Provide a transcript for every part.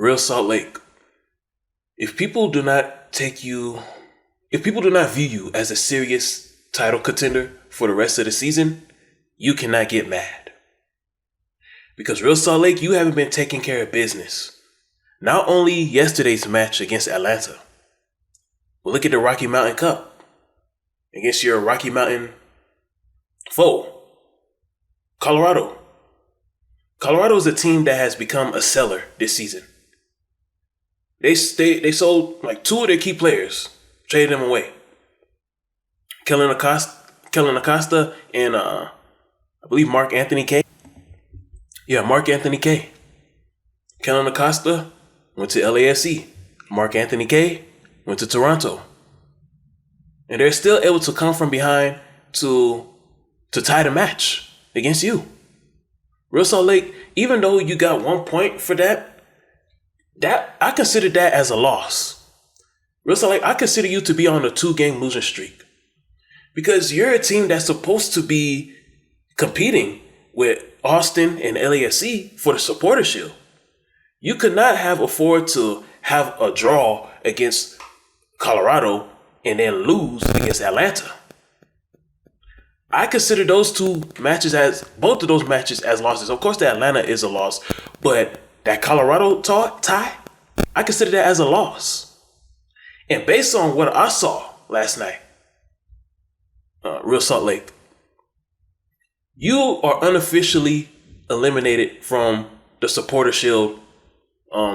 Real Salt Lake. If people do not view you as a serious title contender for the rest of the season, you cannot get mad. Because Real Salt Lake, you haven't been taking care of business. Not only yesterday's match against Atlanta, but look at the Rocky Mountain Cup against your Rocky Mountain foe, Colorado. Colorado is a team that has become a seller this season. They sold like 2 of their key players, traded them away. Kellen Acosta and I believe Mark Anthony K. Yeah, Mark Anthony K. Kellen Acosta went to LAFC. Mark Anthony K went to Toronto. And they're still able to come from behind to tie the match against you. Real Salt Lake, even though you got 1 point for that I consider that as a loss. Real Salt Lake, I consider you to be on a 2-game losing streak. Because you're a team that's supposed to be competing with Austin and LAFC for the Supporter Shield. You could not afford to have a draw against Colorado and then lose against Atlanta. I consider both of those matches as losses. Of course, the Atlanta is a loss, but that Colorado tie, I consider that as a loss. And based on what I saw last night, Real Salt Lake, you are unofficially eliminated from the Supporter Shield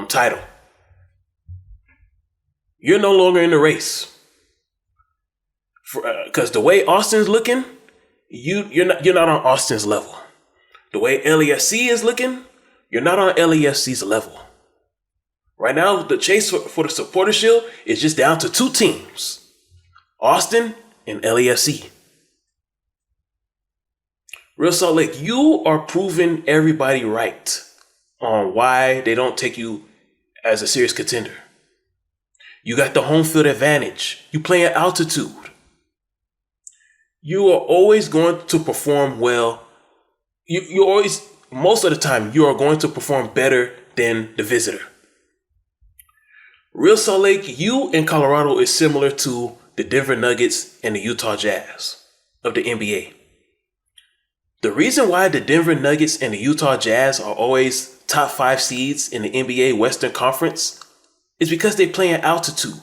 title. You're no longer in the race. Because the way Austin's looking, you're not on Austin's level. The way LAFC is looking, you're not on LAFC's level. Right now, the chase for the Supporter Shield is just down to 2 teams, Austin and LAFC. Real Salt Lake, you are proving everybody right on why they don't take you as a serious contender. You got the home field advantage. You play at altitude. You are always going to perform well. Most of the time, you are going to perform better than the visitor. Real Salt Lake, you in Colorado is similar to the Denver Nuggets and the Utah Jazz of the NBA. The reason why the Denver Nuggets and the Utah Jazz are always top 5 seeds in the NBA Western Conference is because they play at altitude.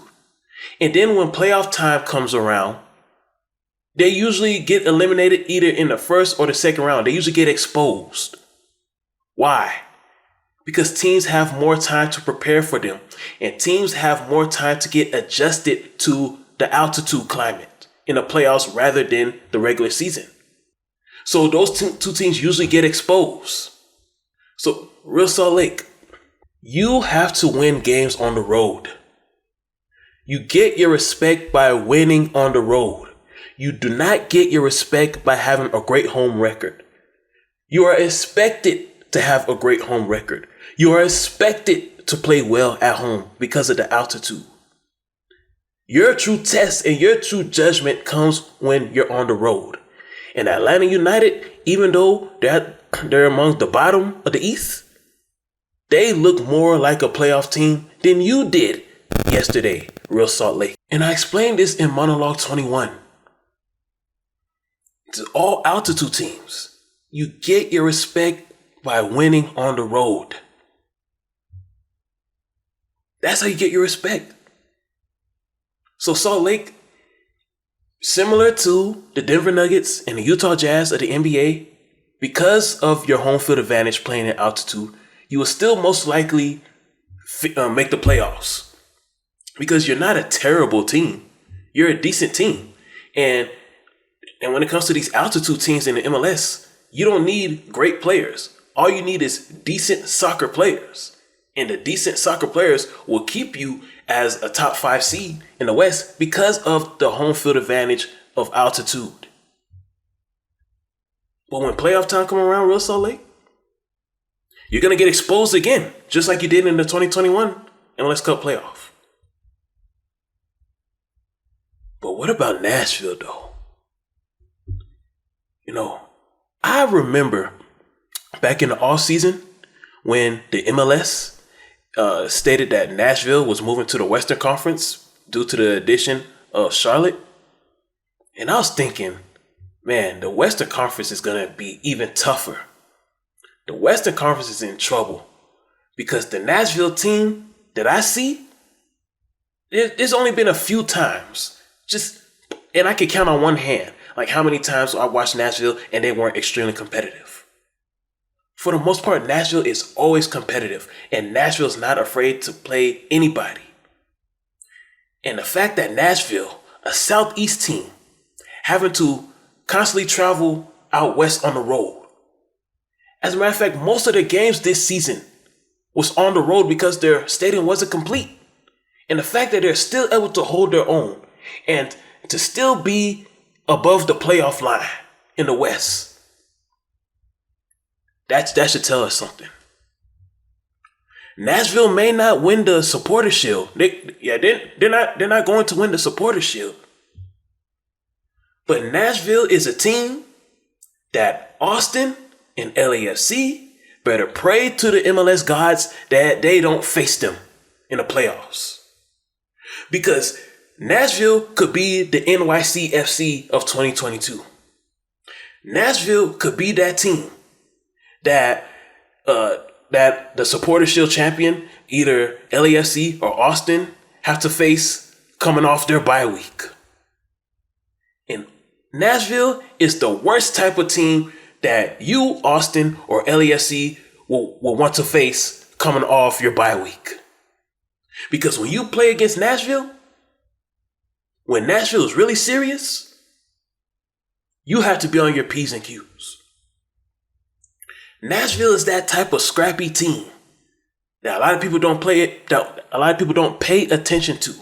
And then when playoff time comes around, they usually get eliminated either in the first or the second round. They usually get exposed. Why? Because teams have more time to prepare for them. And teams have more time to get adjusted to the altitude climate in the playoffs rather than the regular season. So those two teams usually get exposed. So Real Salt Lake, you have to win games on the road. You get your respect by winning on the road. You do not get your respect by having a great home record. You are expected to have a great home record. You are expected to play well at home because of the altitude. Your true test and your true judgment comes when you're on the road. And Atlanta United, even though they're among the bottom of the East, they look more like a playoff team than you did yesterday, Real Salt Lake. And I explained this in Monologue 21. To all altitude teams, you get your respect by winning on the road. That's how you get your respect. So Salt Lake, similar to the Denver Nuggets and the Utah Jazz of the NBA, because of your home field advantage playing at altitude, you will still most likely make the playoffs. Because you're not a terrible team. You're a decent team. And when it comes to these altitude teams in the MLS, you don't need great players. All you need is decent soccer players. And the decent soccer players will keep you as a top 5 seed in the West because of the home field advantage of altitude. But when playoff time come around, Real Salt Lake, you're going to get exposed again, just like you did in the 2021 MLS Cup playoff. But what about Nashville, though? I remember back in the off season when the MLS stated that Nashville was moving to the Western Conference due to the addition of Charlotte. And I was thinking, man, the Western Conference is going to be even tougher. The Western Conference is in trouble because the Nashville team that I see, there's only been a few times, and I can count on one hand, like how many times I watched Nashville and they weren't extremely competitive. For the most part, Nashville is always competitive, and Nashville's not afraid to play anybody. And the fact that Nashville, a Southeast team, having to constantly travel out west on the road. As a matter of fact, most of their games this season was on the road because their stadium wasn't complete. And the fact that they're still able to hold their own and to still be above the playoff line in the West, that should tell us something. Nashville may not win the Supporter Shield. They're not going to win the Supporter Shield. But Nashville is a team that Austin and LAFC better pray to the MLS gods that they don't face them in the playoffs. Because Nashville could be the NYCFC of 2022. Nashville could be that team that the Supporter Shield champion, either LAFC or Austin, have to face coming off their bye week. And Nashville is the worst type of team that you, Austin, or LAFC will want to face coming off your bye week. Because when you play against Nashville, when Nashville is really serious, you have to be on your P's and Q's. Nashville is that type of scrappy team that a lot of people don't pay attention to.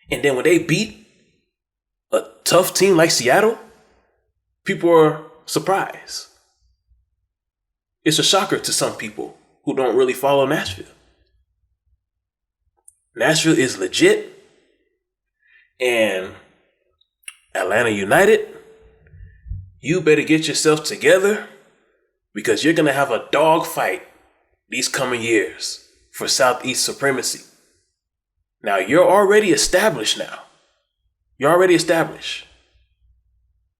And then when they beat a tough team like Seattle, people are surprised. It's a shocker to some people who don't really follow Nashville. Nashville is legit, and Atlanta United, you better get yourself together because you're going to have a dogfight these coming years for Southeast supremacy. Now, you're already established now. You're already established.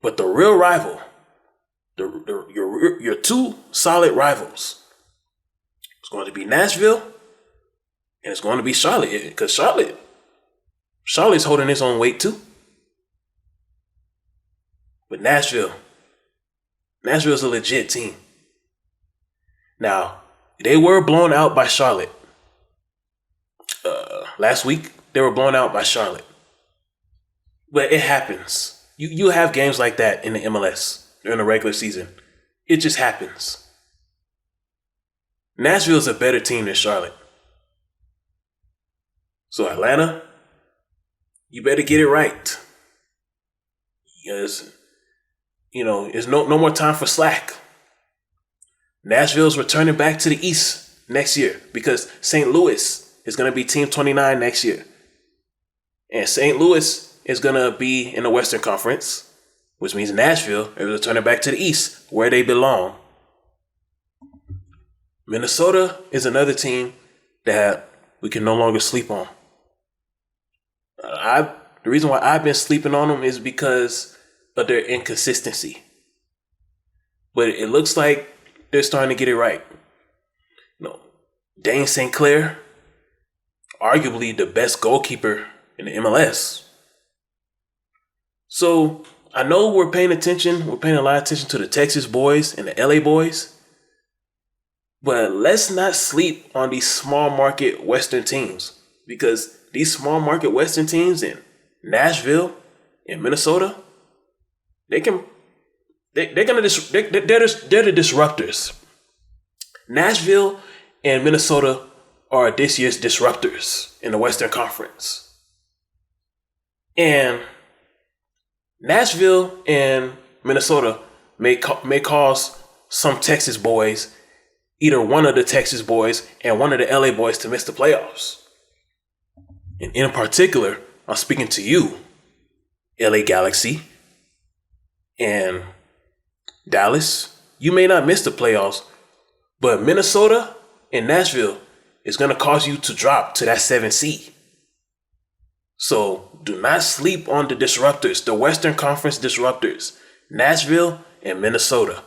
But the real rival, your two solid rivals, it's going to be Nashville and it's going to be Charlotte. Because Charlotte's holding its own weight too. But Nashville's a legit team. Now, they were blown out by Charlotte. Last week, they were blown out by Charlotte. But it happens. You have games like that in the MLS during the regular season. It just happens. Nashville is a better team than Charlotte. So Atlanta, you better get it right. Yes, there's no more time for slack. Nashville's returning back to the East next year because St. Louis is going to be Team 29 next year. And St. Louis is going to be in the Western Conference, which means Nashville is returning back to the East where they belong. Minnesota is another team that we can no longer sleep on. The reason why I've been sleeping on them is because of their inconsistency. But it looks like they're starting to get it right. Dane St. Clair, arguably the best goalkeeper in the MLS. So I know we're paying a lot of attention to the Texas boys and the LA boys. But let's not sleep on these small market Western teams, because these small market Western teams in Nashville and Minnesota, they're the disruptors. Nashville and Minnesota are this year's disruptors in the Western Conference. And Nashville and Minnesota may cause some Texas boys, either one of the Texas boys and one of the LA boys, to miss the playoffs. And in particular, I'm speaking to you, LA Galaxy and Dallas. You may not miss the playoffs, but Minnesota and Nashville is going to cause you to drop to that 7 seed. So do not sleep on the Disruptors, the Western Conference Disruptors, Nashville and Minnesota.